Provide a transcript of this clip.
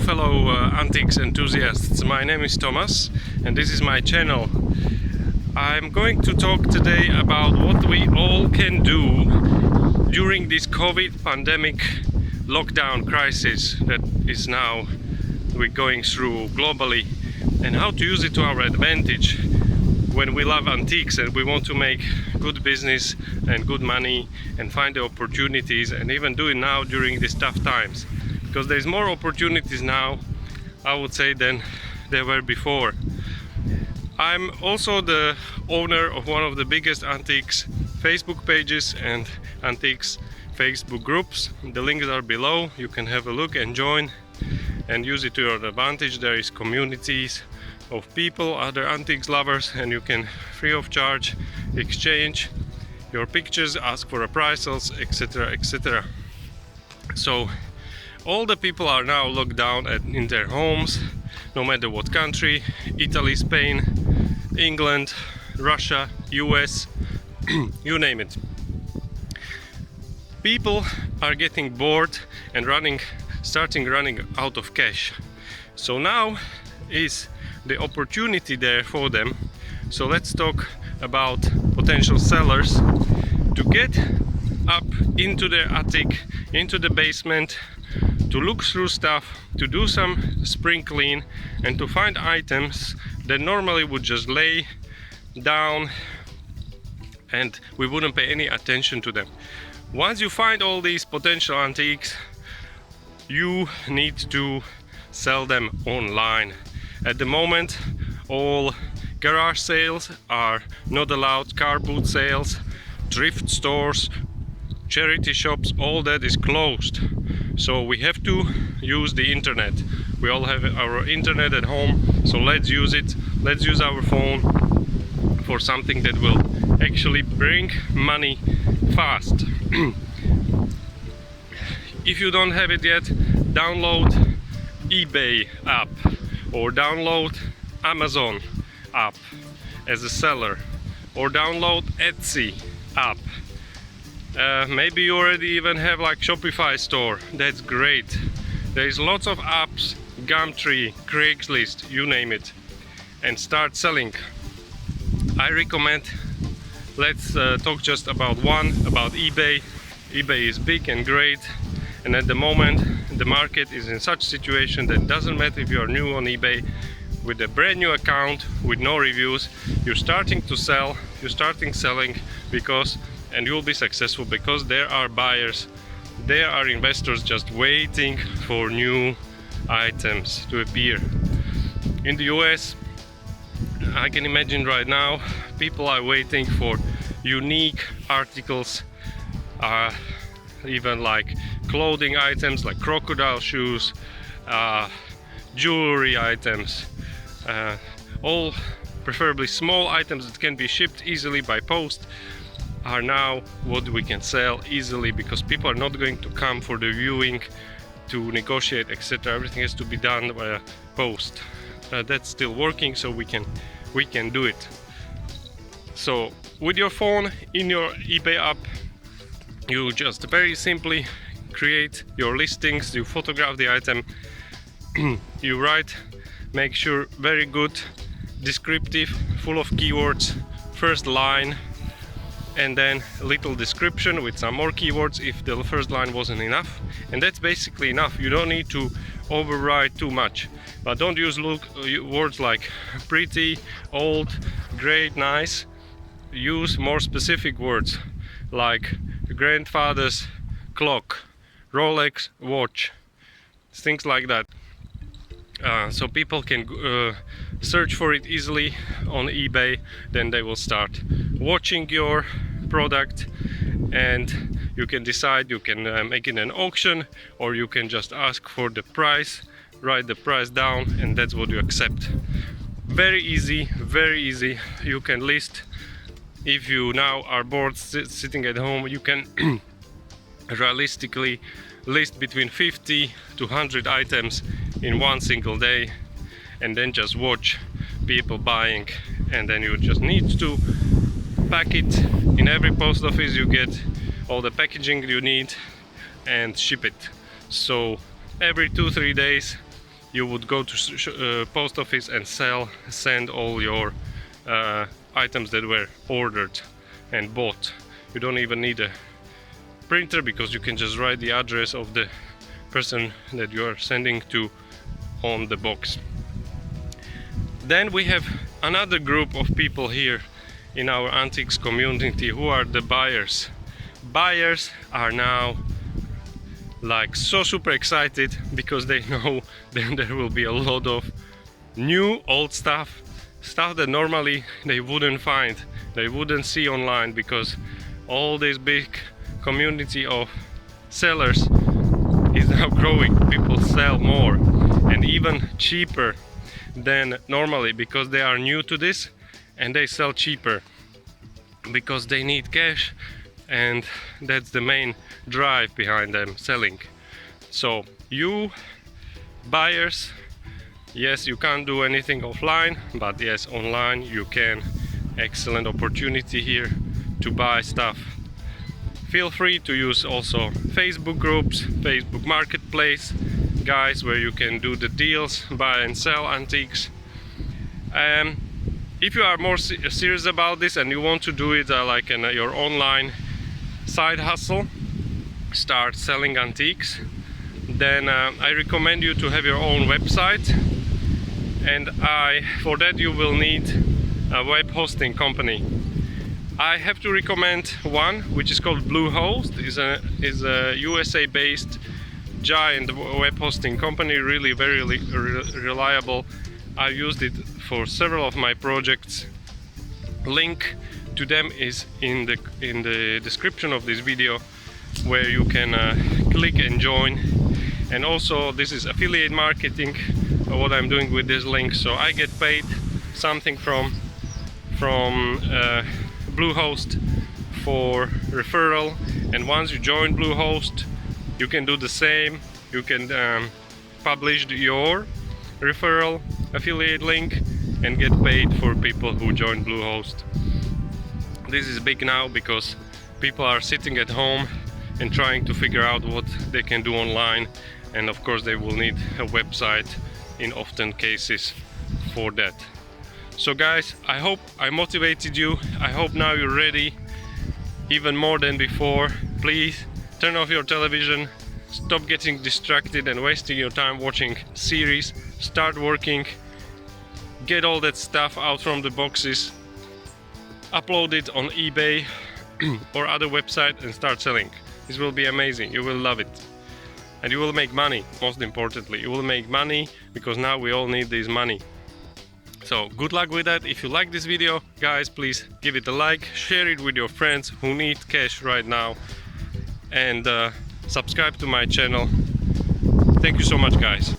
fellow antiques enthusiasts, my name is Thomas and this is my channel. I'm going to talk today about what we all can do during this COVID pandemic lockdown crisis that is now we're going through globally, and how to use it to our advantage when we love antiques and we want to make good business and good money and find the opportunities, and even do it now during these tough times, because there's more opportunities now, I would say, than there were before. I'm also the owner of one of the biggest antiques Facebook pages and antiques Facebook groups. The links are below. You can have a look and join and use it to your advantage. There is communities of people, other antiques lovers, and you can free of charge exchange your pictures, ask for appraisals, etc, etc. So all the people are now locked down in their homes, no matter what country: Italy, Spain, England, Russia, US, you name it. People are getting bored and starting running out of cash. So now is the opportunity there for them. So let's talk about potential sellers to get up into their attic, into the basement, to look through stuff, to do some spring clean, and to find items that normally would just lay down and we wouldn't pay any attention to them. Once you find all these potential antiques, you need to sell them online. At the moment, all garage sales are not allowed, car boot sales, thrift stores, charity shops, all that is closed. So we have to use the internet. We all have our internet at home, so let's use it. Let's use our phone for something that will actually bring money fast. If you don't have it yet, download eBay app or download Amazon app as a seller, or download Etsy app. Maybe you already even have like Shopify store. That's great. There's lots of apps, Gumtree, Craigslist, you name it, and start selling. I recommend, let's talk just about one, about eBay. eBay is big and great, and at the moment the market is in such situation that it doesn't matter if you are new on eBay. With a brand new account with no reviews, you're starting to sell, you're starting selling, because, and you'll be successful, because there are buyers, there are investors just waiting for new items to appear. In the US, I can imagine right now people are waiting for unique articles, even like clothing items like crocodile shoes, jewelry items, all preferably small items that can be shipped easily by post are now what we can sell easily, because people are not going to come for the viewing to negotiate, etc. Everything has to be done via post. That's still working, so we can do it. So with your phone in your eBay app, you just very simply create your listings, you photograph the item, you write, make sure very good, descriptive, full of keywords, first line, and then a little description with some more keywords if the first line wasn't enough, and that's basically enough. You don't need to overwrite too much, but don't use words like pretty, old, great, nice. Use more specific words like grandfather's clock, Rolex watch, things like that. So people can search for it easily on eBay. Then they will start watching your product, and you can decide, you can make it an auction, or you can just ask for the price, write the price down, and that's what you accept. Very easy, very easy. You can list, if you now are bored sitting at home, you can realistically list between 50 to 100 items in one single day, and then just watch people buying, and then you just need to pack it. In every post office you get all the packaging you need and ship it. So every 2-3 days you would go to post office and send all your items that were ordered and bought. You don't even need a printer, because you can just write the address of the person that you are sending to on the box. Then we have another group of people here in our antiques community who are the buyers. Buyers are now like so super excited because they know that there will be a lot of new old stuff that normally they wouldn't find, they wouldn't see online, because all this big community of sellers is now growing. People sell more and even cheaper than normally, because they are new to this, and they sell cheaper because they need cash, and that's the main drive behind them selling. So you buyers, yes, you can't do anything offline, but yes, online you can. Excellent opportunity here to buy stuff. Feel free to use also Facebook groups, Facebook Marketplace, guys, where you can do the deals, buy and sell antiques. If you are more serious about this and you want to do it like in your online side hustle, start selling antiques, then I recommend you to have your own website, and for that you will need a web hosting company. I have to recommend one which is called Bluehost. Is a USA based giant web hosting company, really very reliable. I used it for several of my projects. Link to them is in the description of this video, where you can click and join. And also this is affiliate marketing, what I'm doing with this link, so I get paid something from Bluehost for referral, and once you join Bluehost you can do the same. You can publish your referral affiliate link and get paid for people who join Bluehost. This is big now because people are sitting at home and trying to figure out what they can do online, and of course they will need a website in often cases for that. So guys, I hope I motivated you. I hope now you're ready even more than before. Please turn off your television, stop getting distracted and wasting your time watching series, start working, get all that stuff out from the boxes, upload it on eBay or other website and start selling. This will be amazing, you will love it. And you will make money, most importantly. You will make money, because now we all need this money. So good luck with that. If you like this video, guys, please give it a like, share it with your friends who need cash right now, and subscribe to my channel. Thank you so much, guys.